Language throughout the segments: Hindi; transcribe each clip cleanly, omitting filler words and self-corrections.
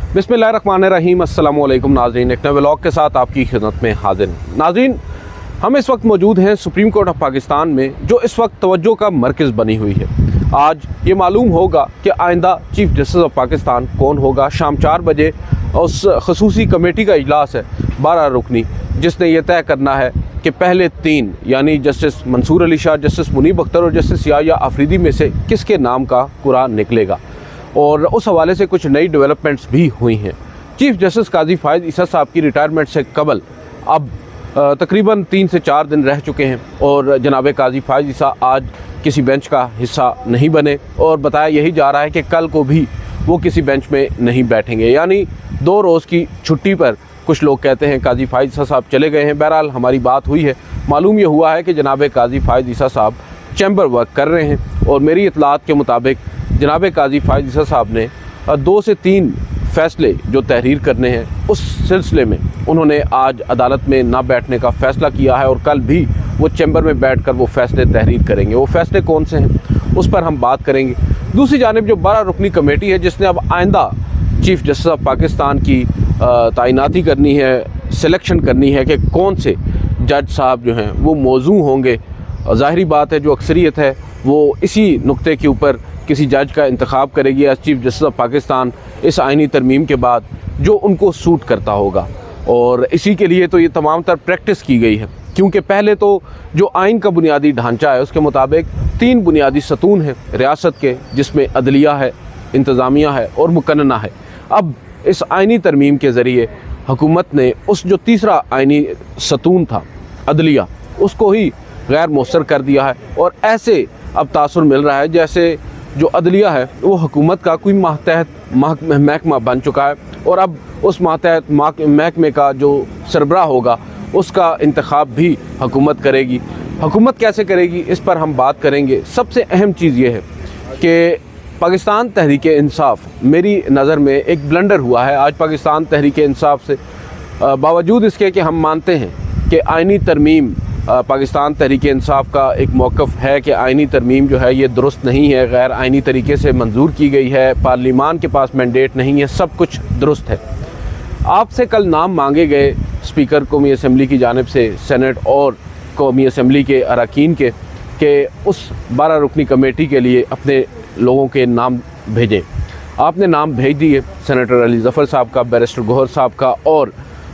बिस्मिल्लाहिर्रहमानिर्रहीम। अस्सलामु अलैकुम नाज़रीन, एक नए व्लॉग के साथ आपकी खिदमत में हाजिर हैं। नाज़रीन, हम इस वक्त मौजूद हैं सुप्रीम कोर्ट ऑफ पाकिस्तान में, जो इस वक्त तवज्जो का मरकज़ बनी हुई है। आज ये मालूम होगा कि आइंदा चीफ जस्टिस ऑफ पाकिस्तान कौन होगा। शाम 4 बजे उस खसूसी कमेटी का इजलास है 12 रुकनी, जिसने ये तय करना है कि पहले 3 यानी जस्टिस मंसूर अली शाह, जस्टिस मुनीब अख्तर और जस्टिस याह्या आफरीदी में से किसके नाम का कुरान निकलेगा। और उस हवाले से कुछ नई डेवलपमेंट्स भी हुई हैं। चीफ जस्टिस काजी फ़ाइज़ ईसा साहब की रिटायरमेंट से कबल अब तकरीबन 3 से 4 दिन रह चुके हैं और जनाब काजी फ़ाइज़ ईसा आज किसी बेंच का हिस्सा नहीं बने और बताया यही जा रहा है कि कल को भी वो किसी बेंच में नहीं बैठेंगे, यानी 2 रोज़ की छुट्टी पर कुछ लोग कहते हैं काजी फ़ाइज़ ईसा साहब चले गए हैं। बहरहाल हमारी बात हुई है, मालूम ये हुआ है कि जनाब काजी फ़ाइज़ ईसा साहब चैम्बर वर्क कर रहे हैं और मेरी इतलात के मुताबिक जनाब काजी फ़ाइज़ ईसा साहब ने 2 से 3 फ़ैसले जो तहरीर करने हैं, उस सिलसिले में उन्होंने आज अदालत में ना बैठने का फ़ैसला किया है और कल भी वो चैम्बर में बैठकर वो फ़ैसले तहरीर करेंगे। वो फ़ैसले कौन से हैं उस पर हम बात करेंगे। दूसरी जानिब जो 12 रुकनी कमेटी है, जिसने अब आइंदा चीफ जस्टिस ऑफ पाकिस्तान की तैनाती करनी है, सिलेक्शन करनी है कि कौन से जज साहब जो हैं वो मौजू होंगे। ज़ाहिरी बात है जो अक्सरियत है वो इसी नुक्ते के ऊपर किसी जज का इंतखाब करेगी as chief justice of Pakistan इस आइनी तरमीम के बाद, जो उनको सूट करता होगा। और इसी के लिए तो ये तमाम तर प्रैक्टिस की गई है, क्योंकि पहले तो जो आइन का बुनियादी ढांचा है उसके मुताबिक 3 बुनियादी सतून हैं रियासत के, जिसमें अदलिया है, इंतज़ामिया है और मुकन्नना है। अब इस आइनी तरमीम के ज़रिए हुकूमत ने उस जो तीसरा आइनी सतून था अदलिया, उसको ही गैर मौसर कर दिया है और ऐसे अब तासुर मिल रहा है जैसे जो अदलिया है वो हुकूमत का कोई मातहत महकमा बन चुका है और अब उस मातहत महकमे का जो सरबराह होगा उसका इंतखाब भी हुकूमत करेगी। हुकूमत कैसे करेगी इस पर हम बात करेंगे। सबसे अहम चीज़ ये है कि पाकिस्तान तहरीक इंसाफ, मेरी नज़र में एक ब्लंडर हुआ है आज पाकिस्तान तहरीक इंसाफ से, बावजूद इसके कि हम मानते हैं कि आइनी तरमीम पाकिस्तान तहरीक इंसाफ का एक मौक़िफ़ है कि आइनी तरमीम जो है ये दुरुस्त नहीं है, गैर आइनी तरीके से मंजूर की गई है, पार्लिमान के पास मैंडेट नहीं है, सब कुछ दुरुस्त है। आपसे कल नाम मांगे गए स्पीकर कौमी असम्बली की जानिब से, सेनेट और कौमी असम्बली के अरकान के, कि उस 12 रुकनी कमेटी के लिए अपने लोगों के नाम भेजें। आपने नाम भेज दिए सेनेटर अली ज़फ़र साहब का, बैरिस्टर गौहर साहब का और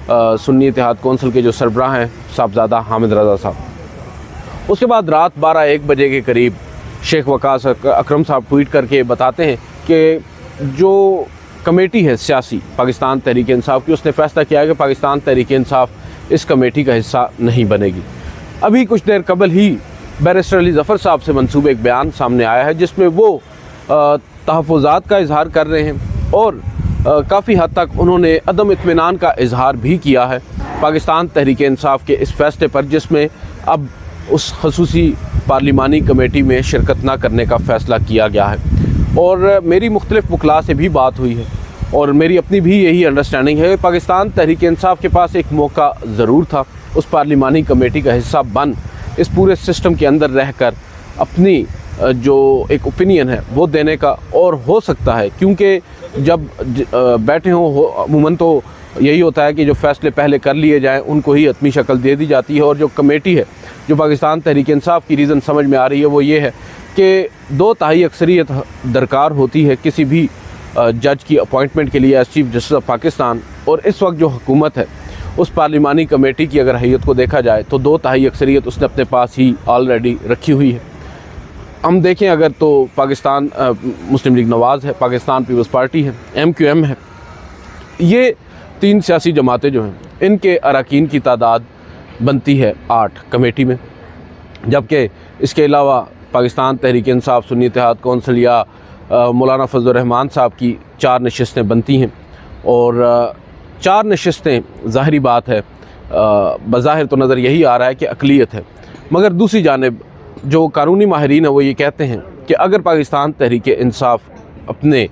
सुन्नी इत्तेहाद कौंसिल के जो सरबराह हैं साहबजादा हामिद रज़ा साहब। उसके बाद रात 12-1 बजे के करीब शेख वकास अकरम साहब ट्वीट करके बताते हैं कि जो कमेटी है सियासी पाकिस्तान तहरीक इंसाफ की, उसने फ़ैसला किया है कि पाकिस्तान तहरीक इंसाफ इस कमेटी का हिस्सा नहीं बनेगी। अभी कुछ देर कबल ही बैरिस्टर अली ज़फ़र साहब से मंसूब एक बयान सामने आया है जिसमें वो तहफ़्फ़ुज़ात का इज़हार कर रहे हैं और काफ़ी हद तक उन्होंने अदम इत्मीनान का इजहार भी किया है पाकिस्तान तहरीक इंसाफ के इस फ़ैसले पर, जिसमें अब उस खसूसी पार्लिमानी कमेटी में शिरकत न करने का फ़ैसला किया गया है। और मेरी मुख्तलिफ़ वकला से भी बात हुई है और मेरी अपनी भी यही अंडरस्टैंडिंग है कि पाकिस्तान तहरीक इंसाफ के पास एक मौका ज़रूर था उस पार्लिमानी कमेटी का हिस्सा बन इस पूरे सिस्टम के अंदर रह कर अपनी जो एक ओपिनियन है वो देने का। और हो सकता है क्योंकि जब बैठे हों अमूमन तो यही होता है कि जो फ़ैसले पहले कर लिए जाएं उनको ही हतमी शक्ल दे दी जाती है। और जो कमेटी है जो पाकिस्तान तहरीक इंसाफ की रीज़न समझ में आ रही है वो ये है कि 2/3 अक्सरियत दरकार होती है किसी भी जज की अपॉइंटमेंट के लिए as chief justice of Pakistan. और इस वक्त जो हुकूमत है उस पार्लिमानी कमेटी की अगर हैयत को देखा जाए तो 2/3 अक्सरियत उसने अपने पास ही ऑलरेडी रखी हुई है। हम देखें अगर तो पाकिस्तान मुस्लिम लीग नवाज़ है, पाकिस्तान पीपल्स पार्टी है, MQM है, ये 3 सियासी जमातें जो हैं इनके अरकान की तादाद बनती है 8 कमेटी में, जबकि इसके अलावा पाकिस्तान तहरीक इंसाफ, सुन्नी इत्तेहाद कौंसिल या मौलाना फजलुर रहमान साहब की 4 नशिस्तें बनती हैं। और 4 नशिस्तें ज़ाहिरी बात है बज़ाहिर तो नज़र यही आ रहा है कि अक़लियत है, मगर दूसरी जानिब जो कानूनी माहिरीन है वो ये कहते हैं कि अगर पाकिस्तान तहरीक इंसाफ अपने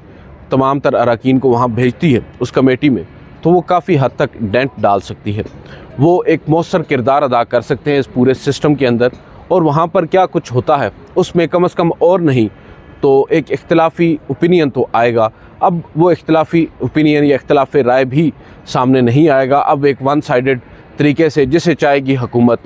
तमाम तर अरकान को वहाँ भेजती है उस कमेटी में, तो वो काफ़ी हद तक डेंट डाल सकती है, वो एक मौसर किरदार अदा कर सकते हैं इस पूरे सिस्टम के अंदर। और वहाँ पर क्या कुछ होता है उसमें कम अज़ कम और नहीं तो एक इख्तिलाफ़ी ओपिनियन तो आएगा। अब वो इख्तिलाफ़ी ओपिनियन या इख्तिलाफ़ राय भी सामने नहीं आएगा। अब एक वन साइडेड तरीके से जिसे चाहेगी हुकूमत,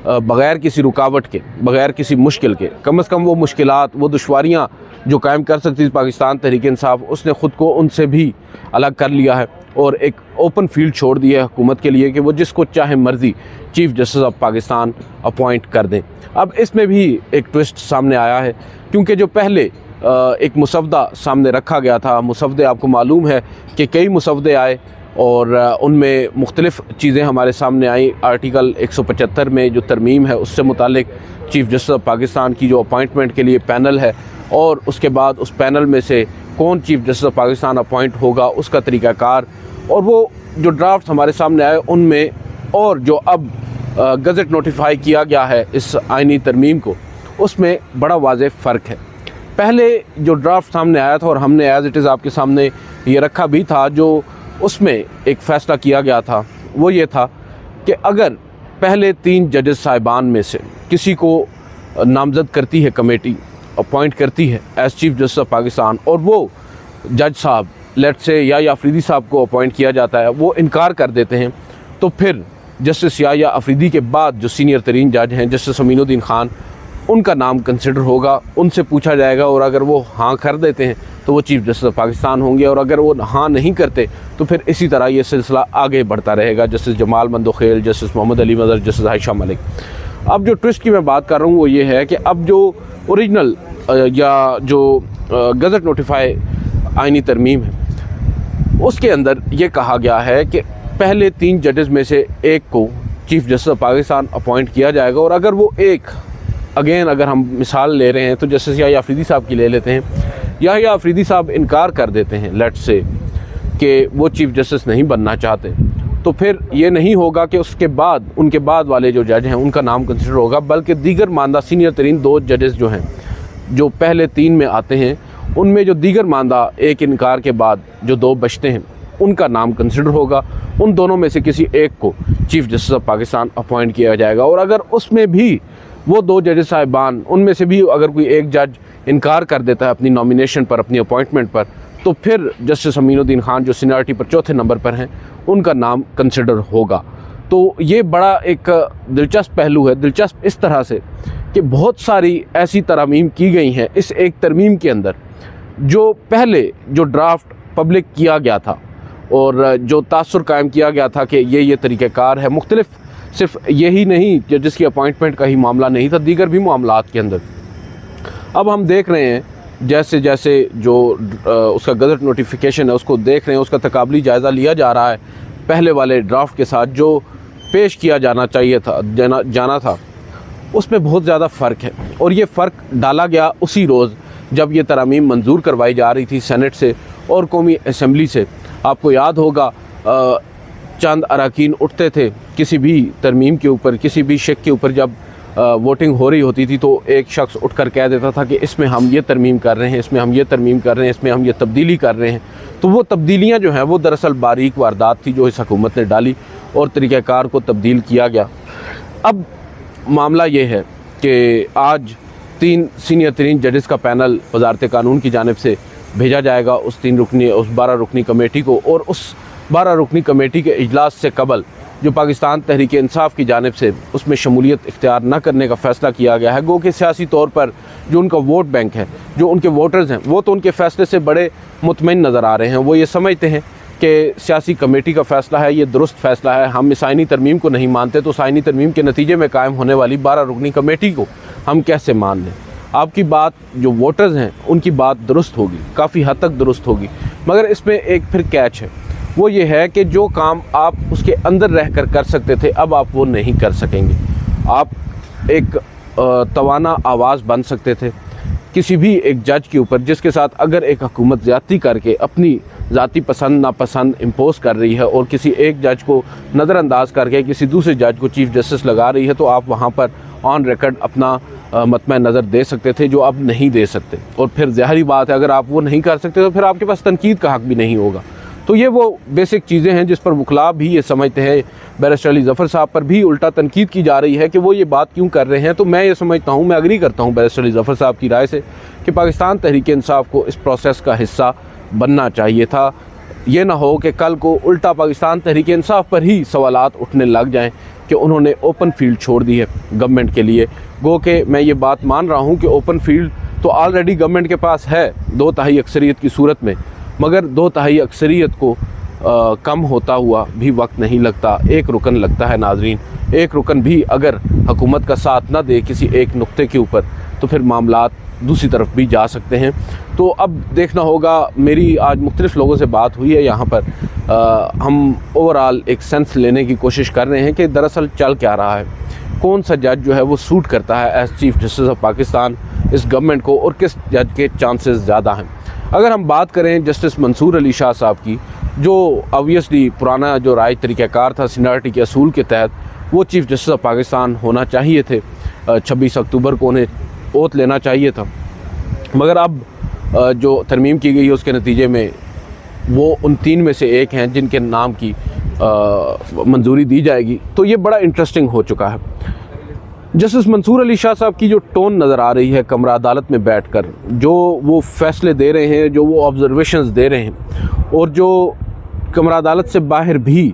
बग़ैर किसी रुकावट के, बग़ैर किसी मुश्किल के, कम से कम वो मुश्किलात, वो दुश्वारियाँ जो कायम कर सकती थी पाकिस्तान तहरीक इंसाफ, उसने ख़ुद को उनसे भी अलग कर लिया है और एक ओपन फील्ड छोड़ दिया है हुकूमत के लिए कि वो जिसको चाहे मर्ज़ी chief justice of Pakistan appoint कर दें। अब इसमें भी एक ट्विस्ट सामने आया है, क्योंकि जो पहले एक मुसवदा सामने रखा गया था, मुसवदे आपको मालूम है कि कई मुसवदे आए और उनमें मुख्तलिफ़ चीज़ें हमारे सामने आई। आर्टिकल 175 में जो तरमीम है उससे मुतालिक चीफ़ जस्टिस ऑफ पाकिस्तान की जो अपॉइंटमेंट के लिए पैनल है, और उसके बाद उस पैनल में से कौन chief justice of Pakistan appoint होगा, उसका तरीक़ाकार, और वो जो ड्राफ्ट हमारे सामने आए उनमें, और जो अब गज़ट नोटिफाई किया गया है इस आइनी तरमीम को, उसमें बड़ा वाज़ेह फ़र्क है। पहले जो ड्राफ्ट सामने आया था और हमने एज़ इट इज़ आपके सामने ये रखा भी था, जो उसमें एक फ़ैसला किया गया था वो ये था कि अगर पहले 3 जजेस साहिबान में से किसी को नामज़द करती है कमेटी, अपॉइंट करती है as chief justice of Pakistan, और वो जज साहब लेट से या अफरीदी साहब को अपॉइंट किया जाता है, वो इनकार कर देते हैं, तो फिर जस्टिस या अफरीदी के बाद जो सीनियर तरीन जज हैं जस्टिस अमीनुद्दीन ख़ान, उनका नाम कंसिडर होगा, उनसे पूछा जाएगा, और अगर वो हाँ कर देते हैं तो वो चीफ़ जस्टिस ऑफ पाकिस्तान होंगे, और अगर वो हाँ नहीं करते तो फिर इसी तरह ये सिलसिला आगे बढ़ता रहेगा। Justice Jamal Mandokhel, justice Mohammad Ali Mazhar, justice Ayesha Malik. अब जो ट्विस्ट की मैं बात कर रहा हूँ वो ये है कि अब जो ओरिजिनल या जो गज़ट नोटिफाई आइनी तरमीम है उसके अंदर ये कहा गया है कि पहले 3 जजेस में से एक को chief justice of Pakistan appoint किया जाएगा, और अगर वो एक, अगेन अगर हम मिसाल ले रहे हैं तो जस्टिस या अफरीदी साहब की ले लेते हैं, या अफरीदी साहब इनकार कर देते हैं लेट से कि वो चीफ़ जस्टिस नहीं बनना चाहते, तो फिर ये नहीं होगा कि उसके बाद उनके बाद वाले जो जज हैं उनका नाम कंसिडर होगा, बल्कि दीगर मानदा सीनियर तरीन 2 जजेस जो हैं, जो पहले 3 में आते हैं, उनमें जो दीगर मानदा एक इनकार के बाद जो 2 बचते हैं उनका नाम कंसिडर होगा। उन दोनों में से किसी एक को chief justice of Pakistan appoint किया जाएगा, और अगर उसमें भी वो 2 जजेस साहिबान, उनमें से भी अगर कोई एक जज इनकार कर देता है अपनी नॉमिनेशन पर, अपनी अपॉइंटमेंट पर, तो फिर जस्टिस अमीनुद्दीन ख़ान जो सीनियरिटी पर 4थे नंबर पर हैं उनका नाम कंसिडर होगा। तो ये बड़ा एक दिलचस्प पहलू है, दिलचस्प इस तरह से कि बहुत सारी ऐसी तरमीम की गई हैं इस एक तरमीम के अंदर, जो पहले जो ड्राफ्ट पब्लिक किया गया था और जो तासुर कायम किया गया था कि ये तरीक़ाकार है, मुख्तलिफ सिर्फ यही नहीं कि जिसकी अपॉइंटमेंट का ही मामला नहीं था, दीगर भी मामलात के अंदर अब हम देख रहे हैं जैसे जैसे जो उसका गज़ट नोटिफिकेशन है उसको देख रहे हैं, उसका तकाबली जायज़ा लिया जा रहा है पहले वाले ड्राफ्ट के साथ जो पेश किया जाना चाहिए था, जाना था, उसमें बहुत ज़्यादा फ़र्क है। और ये फ़र्क डाला गया उसी रोज़ जब ये तरमीम मंजूर करवाई जा रही थी सेनेट से और कौमी असम्बली से। आपको याद होगा चंद अरकान उठते थे किसी भी तरमीम के ऊपर, किसी भी शेख के ऊपर जब वोटिंग हो रही होती थी, तो एक शख्स उठकर कह देता था कि इसमें हम ये तरमीम कर रहे हैं, इसमें हम ये तरमीम कर रहे हैं, इसमें हम ये तब्दीली कर रहे हैं। तो वो तब्दीलियाँ जो हैं वो दरअसल बारीक वारदात थी जो इस हुकूमत ने डाली और तरीक़ाकार को तब्दील किया गया। अब मामला ये है कि आज 3 सीनियर तरीन जजेस का पैनल वज़ारत कानून की जानिब से भेजा जाएगा उस 12 रुकनी कमेटी को, और उस 12 रुकनी कमेटी के इजलास से कबल जो पाकिस्तान तहरीक इंसाफ की जानिब से उसमें शमूलियत इख्तियार न करने का फ़ैसला किया गया है। गो कि सियासी तौर पर जो उनका वोट बैंक है, जो उनके वोटर्स हैं, वो तो उनके फ़ैसले से बड़े मुतमईन नज़र आ रहे हैं। वो ये समझते हैं कि सियासी कमेटी का फ़ैसला है, ये दुरुस्त फ़ैसला है, हम इस आइनी तरमीम को नहीं मानते, तो उस आइनी तरमीम के नतीजे में कायम होने वाली 12 रुकनी कमेटी को हम कैसे मान लें। आपकी बात जो वोटर्स हैं उनकी बात दुरुस्त होगी, काफ़ी हद तक दुरुस्त होगी, मगर इसमें एक फिर कैच है, वो ये है कि जो काम आप उसके अंदर रहकर कर सकते थे अब आप वो नहीं कर सकेंगे। आप एक तवाना आवाज़ बन सकते थे किसी भी एक जज के ऊपर जिसके साथ अगर एक हुकूमत ज़्यादती करके अपनी ज़ाती पसंद नापसंद इम्पोज कर रही है और किसी एक जज को नज़रअंदाज करके किसी दूसरे जज को चीफ़ जस्टिस लगा रही है, तो आप वहाँ पर ऑन रिकॉर्ड अपना मतमे नज़र दे सकते थे, जो अब नहीं दे सकते। और फिर ज़ाहिरी बात है अगर आप वो नहीं कर सकते तो फिर आपके पास तनकीद का हक़ भी नहीं होगा। तो ये वो बेसिक चीज़ें हैं जिस पर वकला भी ये समझते हैं। बैरिस्टर अली ज़फ़र साहब पर भी उल्टा तनकीद की जा रही है कि वो ये बात क्यों कर रहे हैं। तो मैं ये समझता हूँ, मैं एग्री करता हूँ बैरिस्टर अली ज़फ़र साहब की राय से कि पाकिस्तान तहरीक इंसाफ को इस प्रोसेस का हिस्सा बनना चाहिए था। ये ना हो कि कल को उल्टा पाकिस्तान तहरीक इंसाफ पर ही सवालात उठने लग जाएं कि उन्होंने ओपन फील्ड छोड़ दी है गवर्नमेंट के लिए। गो के मैं ये बात मान रहा हूँ कि ओपन फील्ड तो ऑलरेडी गवर्नमेंट के पास है 2/3 अक्सरियत की सूरत में, मगर 2/3 अक्सरियत को कम होता हुआ भी वक्त नहीं लगता, एक रुकन लगता है नाजरीन। एक रुकन भी अगर हुकूमत का साथ ना दे किसी एक नुक्ते के ऊपर तो फिर मामलात दूसरी तरफ भी जा सकते हैं। तो अब देखना होगा। मेरी आज मुख्तलिफ़ लोगों से बात हुई है यहाँ पर, हम ओवरऑल एक सेंस लेने की कोशिश कर रहे हैं कि दरअसल चल क्या रहा है, कौन सा जज जो है वो सूट करता है as chief justice of Pakistan इस गवर्नमेंट को, और किस जज के चांसेस ज़्यादा हैं। अगर हम बात करें जस्टिस मंसूर अली शाह साहब की, जो ऑब्वियसली पुराना जो राय तरीक़ाकार था सीनियरिटी के असूल के तहत, वो चीफ़ जस्टिस ऑफ पाकिस्तान होना चाहिए थे। 26 अक्टूबर को उन्हें ओथ लेना चाहिए था, मगर अब जो तरमीम की गई है उसके नतीजे में वो उन 3 में से एक हैं जिनके नाम की मंजूरी दी जाएगी। तो ये बड़ा इंटरेस्टिंग हो चुका है। जस्टिस मंसूर अली शाह साहब की जो टोन नज़र आ रही है कमरा अदालत में बैठकर, जो वो फ़ैसले दे रहे हैं, जो वो ऑब्जर्वेशंस दे रहे हैं, और जो कमरा अदालत से बाहर भी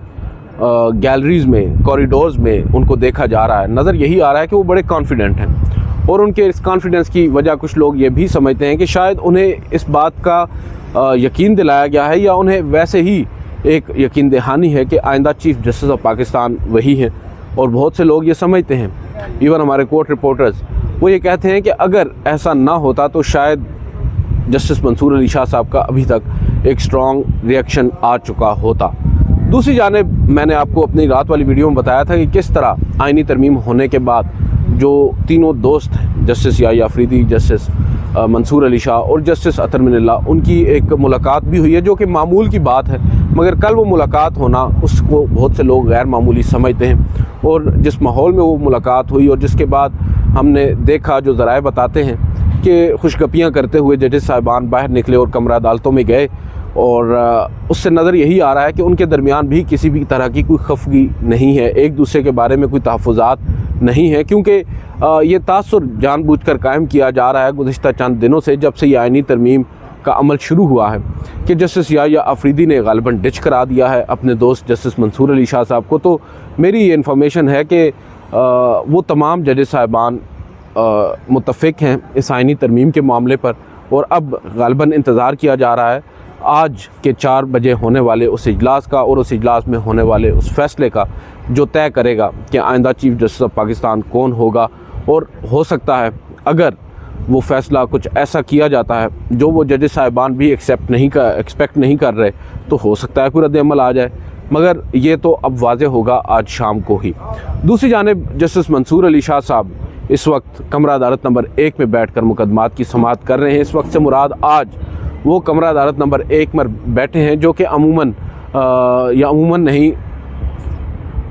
गैलरीज़ में, कॉरिडोर्स में उनको देखा जा रहा है, नज़र यही आ रहा है कि वो बड़े कॉन्फिडेंट हैं। और उनके इस कॉन्फिडेंस की वजह कुछ लोग ये भी समझते हैं कि शायद उन्हें इस बात का यकीन दिलाया गया है, या उन्हें वैसे ही एक यकीन दहानी है कि आइंदा चीफ़ जस्टिस ऑफ पाकिस्तान वही हैं। और बहुत से लोग ये समझते हैं, इवन हमारे कोर्ट रिपोर्टर्स, वो ये कहते हैं कि अगर ऐसा ना होता तो शायद जस्टिस मंसूर अली शाह साहब का अभी तक एक स्ट्रॉन्ग रिएक्शन आ चुका होता। दूसरी जानिब मैंने आपको अपनी रात वाली वीडियो में बताया था कि किस तरह आइनी तरमीम होने के बाद जो तीनों दोस्त हैं, जस्टिस याह्या अफरीदी, जस्टिस मंसूर अली शाह और जस्टिस अतर मिनल्ला, उनकी एक मुलाकात भी हुई है, जो कि मामूल की बात है, मगर कल वो मुलाकात होना उसको बहुत से लोग गैर मामूली समझते हैं। और जिस माहौल में वो मुलाकात हुई और जिसके बाद हमने देखा, जो ज़राए बताते हैं कि खुशगपियाँ करते हुए जजेस साहिबान बाहर निकले और कमरा अदालतों में गए, और उससे नज़र यही आ रहा है कि उनके दरमियान भी किसी भी तरह की कोई खफगी नहीं है, एक दूसरे के बारे में कोई तहफ़्फ़ुज़ात नहीं है, क्योंकि ये तासुर जानबूझकर कायम किया जा रहा है गुज़िश्ता चंद दिनों से, जब से ये आइनी तरमीम का अमल शुरू हुआ है, कि जस्टिस याह्या अफरीदी ने गालिबन डिच करा दिया है अपने दोस्त जस्टिस मंसूर अली शाह साहब को। तो मेरी ये इन्फॉर्मेशन है कि वो तमाम जजेस साहिबान मुत्तफ़िक हैं इस आइनी तरमीम के मामले पर, और अब गालिबन इंतज़ार किया जा रहा है आज के 4 बजे होने वाले उस इजलास का, और उस इजलास में होने वाले उस फ़ैसले का, जो तय करेगा कि आइंदा चीफ़ जस्टिस ऑफ पाकिस्तान कौन होगा। और हो सकता है अगर वो फ़ैसला कुछ ऐसा किया जाता है जो वो जजेस साहिबान भी एक्सपेक्ट नहीं कर रहे, तो हो सकता है कोई रद्द-ए-अमल आ जाए, मगर ये तो अब वाज़े होगा आज शाम को ही। दूसरी जानिब जस्टिस मंसूर अली शाह साहब इस वक्त कमरा अदालत नंबर 1 में बैठकर मुकदमात की समाअत कर रहे हैं। इस वक्त से मुराद आज वो कमरा अदालत नंबर 1 में बैठे हैं, जो कि अमूमन नहीं,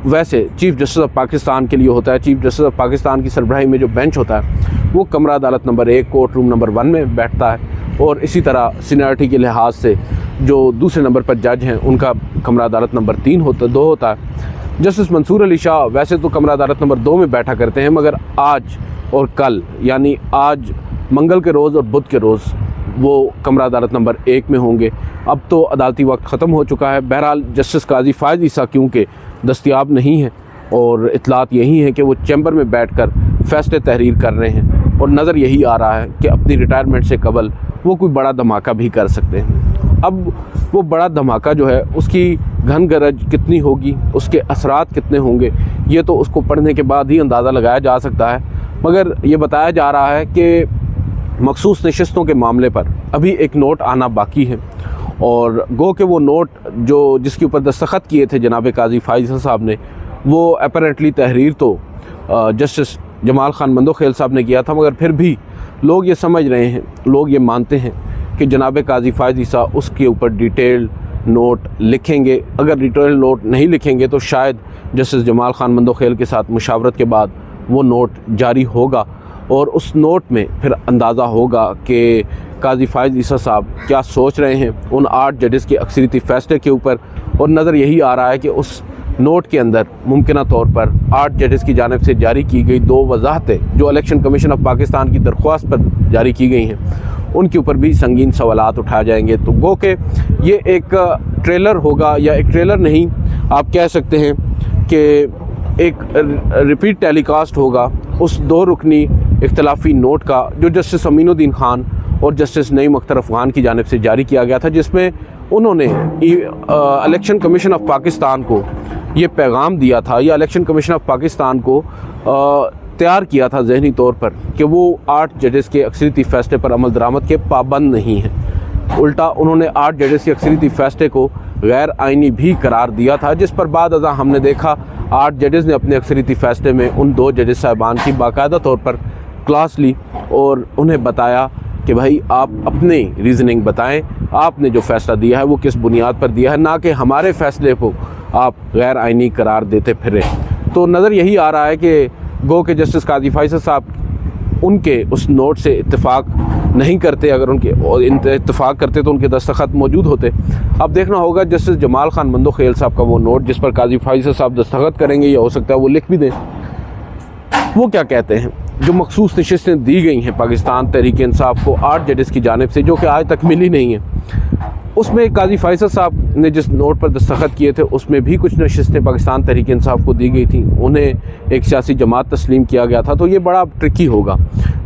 वैसे चीफ़ जस्टिस ऑफ पाकिस्तान के लिए होता है। चीफ़ जस्टिस ऑफ पाकिस्तान की सरबराही में जो बेंच होता है वो कमरा अदालत नंबर 1 कोर्ट रूम नंबर 1 में बैठता है, और इसी तरह सीनियरिटी के लिहाज से जो दूसरे नंबर पर जज हैं उनका कमरा अदालत नंबर 2 होता है। जस्टिस मंसूर अली शाह वैसे तो कमरा अदालत नंबर 2 में बैठा करते हैं, मगर आज और कल, यानी आज मंगल के रोज़ और बुध के रोज़, वो कमरा अदालत नंबर 1 में होंगे। अब तो अदालती वक्त ख़त्म हो चुका है। बहरहाल जस्टिस काजी फ़ायज़ ईसा क्योंकि दस्तयाब नहीं है, और इतलात यही है कि वो चैम्बर में बैठकर फ़ैसले तहरीर कर रहे हैं, और नज़र यही आ रहा है कि अपनी रिटायरमेंट से कबल वो कोई बड़ा धमाका भी कर सकते हैं। अब वो बड़ा धमाका जो है उसकी घन गरज कितनी होगी, उसके असरात कितने होंगे, ये तो उसको पढ़ने के बाद ही अंदाज़ा लगाया जा सकता है। मगर ये बताया जा रहा है कि मखसूस नशिस्तों के मामले पर अभी एक नोट आना बाकी है, और गो के वो नोट जो जिसके ऊपर दस्तखत किए थे जनाब काजी फ़ायज़ साहब ने, वो अपरेंटली तहरीर तो जस्टिस जमाल खान मंदोखेल साहब ने किया था, मगर फिर भी लोग ये समझ रहे हैं, लोग ये मानते हैं कि जनाब काजी फ़ायज़ ईसा उसके ऊपर डिटेल्ड नोट लिखेंगे। अगर डिटेल नोट नहीं लिखेंगे तो शायद जस्टिस जमाल खान मंदोखेल के साथ मुशावरत के बाद वो नोट जारी होगा, और उस नोट में फिर अंदाज़ा होगा कि काजी फ़ायज़ ईसा साहब क्या सोच रहे हैं उन 8 जजेस के अक्सरियती फ़ैसले के ऊपर। और नज़र यही आ रहा है कि उस नोट के अंदर मुमकिना तौर पर 8 जजेस की जानिब से जारी की गई 2 वजाहतें जो इलेक्शन कमीशन ऑफ पाकिस्तान की दरख्वास्त पर जारी की गई हैं, उनके ऊपर भी संगीन सवालात उठाए जाएंगे। तो गो के ये एक ट्रेलर होगा, या एक ट्रेलर नहीं आप कह सकते हैं कि एक रिपीट टेलीकास्ट होगा उस 2 रुकनी इख्तलाफी नोट का जो जस्टिस अमीनुद्दीन खान और जस्टिस नईम अख्तर अफगान की जानिब से जारी किया गया था, जिसमें उन्होंने इलेक्शन कमीशन ऑफ पाकिस्तान को ये पैगाम दिया था, या इलेक्शन कमीशन ऑफ पाकिस्तान को तैयार किया था ज़हनी तौर पर कि वो 8 जजेस के अक्सरियती फ़ैसले पर अमल दरामद के पाबंद नहीं हैं। उल्टा उन्होंने 8 जजेस के अक्सरियती फ़ैसले को गैर आइनी भी करार दिया था, जिस पर बाद अज़ा हमने देखा 8 जजेस ने अपने अक्सरियती फ़ैसले में उन 2 जजेस साहिबान की बाकायदा तौर पर क्लास ली और उन्हें बताया कि भाई आप अपनी रीज़निंग बताएं, आपने जो फ़ैसला दिया है वो किस बुनियाद पर दिया है, ना कि हमारे फ़ैसले को आप गैर आइनी करार देते फिरें। तो नज़र यही आ रहा है कि गो के जस्टिस काजी फैसल साहब उनके उस नोट से इत्तेफाक नहीं करते, अगर उनके इत्तेफाक करते तो उनके दस्तखत मौजूद होते। अब देखना होगा जस्टिस जमाल खान मंदोखेल साहब का वो नोट जिस पर काजी फैसल साहब दस्तखत करेंगे, या हो सकता है वो लिख भी दें, वो क्या कहते हैं। जो मखसूस नशिस्तें दी गई हैं पाकिस्तान तहरीक इंसाफ को 8 जजेस की जानिब से, जो कि आज तक मिली नहीं है, उसमें काजी फैसल साहब ने जिस नोट पर दस्तखत किए थे उसमें भी कुछ नशिस्तें पाकिस्तान तहरीक इंसाफ को दी गई थी, उन्हें एक सियासी जमात तस्लीम किया गया था। तो ये बड़ा ट्रिकी होगा।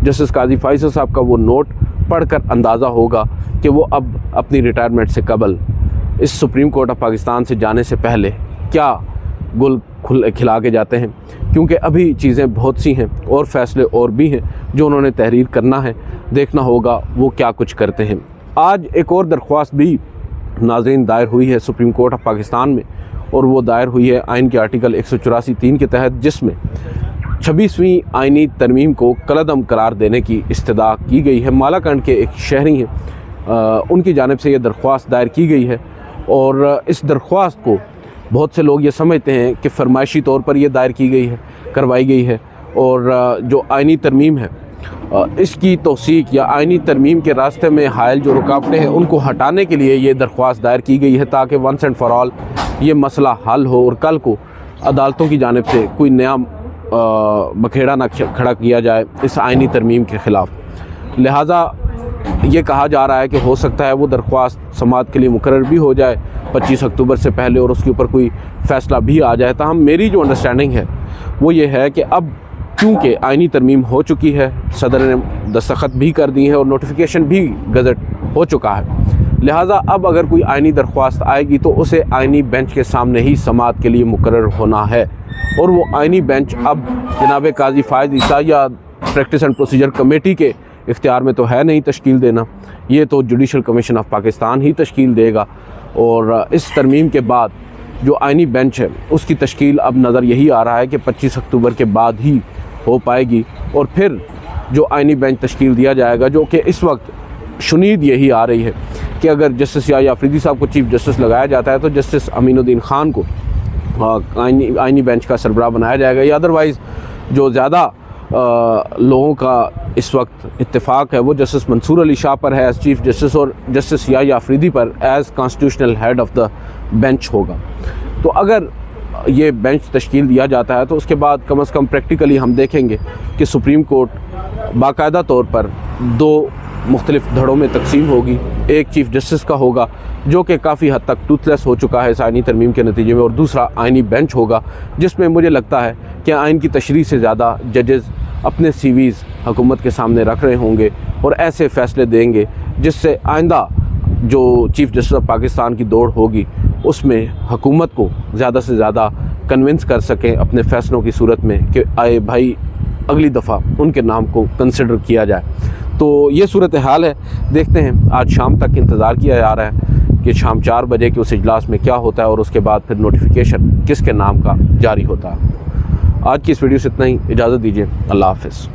जस्टिस काजी फैसल साहब का वो नोट पढ़कर अंदाज़ा होगा कि वो अब अपनी रिटायरमेंट से कबल इस सुप्रीम कोर्ट ऑफ पाकिस्तान से जाने से पहले क्या गुल खिला के जाते हैं, क्योंकि अभी चीज़ें बहुत सी हैं और फ़ैसले और भी हैं जो उन्होंने तहरीर करना है। देखना होगा वो क्या कुछ करते हैं। आज एक और दरख्वास्त भी नाज़रीन दायर हुई है सुप्रीम कोर्ट ऑफ पाकिस्तान में, और वो दायर हुई है आइन के आर्टिकल 184(3) के तहत, जिसमें 26वीं आइनी तरमीम को कलअदम करार देने की इस्तदा की गई है। मालाकंड के एक शहरी हैं, उनकी जानिब से ये दरख्वास्त दायर की गई है, और इस दरख्वास्त को बहुत से लोग ये समझते हैं कि फरमाइशी तौर पर यह दायर की गई है, करवाई गई है, और जो आइनी तरमीम है इसकी तौसीक या आइनी तरमीम के रास्ते में हायल जो रुकावटें हैं उनको हटाने के लिए ये दरख्वास्त दायर की गई है, ताकि वंस एंड फॉर ऑल ये मसला हल हो और कल को अदालतों की जानिब से कोई नया बखेड़ा ना खड़ा किया जाए इस आइनी तरमीम के ख़िलाफ़। लिहाजा ये कहा जा रहा है कि हो सकता है वो दरख्वास्त समाअत के लिए मुकर्रर भी हो जाए 25 अक्टूबर से पहले, और उसके ऊपर कोई फ़ैसला भी आ जाए। ताहम मेरी जो अंडरस्टैंडिंग है वो ये है कि अब क्योंकि आइनी तरमीम हो चुकी है, सदर ने दस्तखत भी कर दी है और नोटिफिकेशन भी गज़ट हो चुका है, लिहाजा अब अगर कोई आइनी दरख्वास्त आएगी तो उसे आइनी बेंच के सामने ही समाअत के लिए मुकर्रर होना है। और वो आइनी बेंच अब जनाब काजी फ़ायद ईसा या प्रैक्टिस एंड प्रोसीजर कमेटी के इख्तियार में तो है नहीं तश्कील देना, ये तो जुडिशल कमीशन ऑफ पाकिस्तान ही तश्कील देगा। और इस तरमीम के बाद जो आइनी बेंच है उसकी तश्कील अब नज़र यही आ रहा है कि 25 अक्टूबर के बाद ही हो पाएगी, और फिर जो आइनी बेंच तश्कील दिया जाएगा, जो कि इस वक्त शुनीद यही आ रही है कि अगर जस्टिस या अफरीदी साहब को चीफ जस्टिस लगाया जाता है तो जस्टिस अमीनुद्दीन खान को आइनी बेंच का सरबराह बनाया जाएगा, या अदरवाइज़ जो ज़्यादा लोगों का इस वक्त इत्तेफाक है वो जस्टिस मंसूर अली शाह पर है एज़ चीफ जस्टिस, और जस्टिस या अफरीदी पर as constitutional head of the bench होगा। तो अगर ये बेंच तश्कील दिया जाता है तो उसके बाद कम से कम प्रैक्टिकली हम देखेंगे कि सुप्रीम कोर्ट बाकायदा तौर पर 2 मुख्तलिफ धड़ों में तकसीम होगी। एक चीफ जस्टिस का होगा जो कि काफ़ी हद तक टूथलेस हो चुका है इस आइनी तरमीम के नतीजे में, और दूसरा आइनी बेंच होगा जिसमें मुझे लगता है कि आइन की तशरीह से ज़्यादा जजेज़ अपने CVs हुकूमत के सामने रख रहे होंगे और ऐसे फ़ैसले देंगे जिससे आइंदा जो चीफ जस्टिस ऑफ पाकिस्तान की दौड़ होगी उसमें हुकूमत को ज़्यादा से ज़्यादा कन्विंस कर सकें अपने फ़ैसलों की सूरत में कि आए भाई अगली दफ़ा उनके नाम को कंसिडर किया जाए। तो ये सूरत हाल है, देखते हैं। आज शाम तक इंतज़ार किया जा रहा है कि शाम 4 बजे के उस इजलास में क्या होता है और उसके बाद फिर नोटिफिकेशन किसके नाम का जारी होता है। आज की इस वीडियो से इतना ही, इजाज़त दीजिए, अल्लाह हाफ़िज़।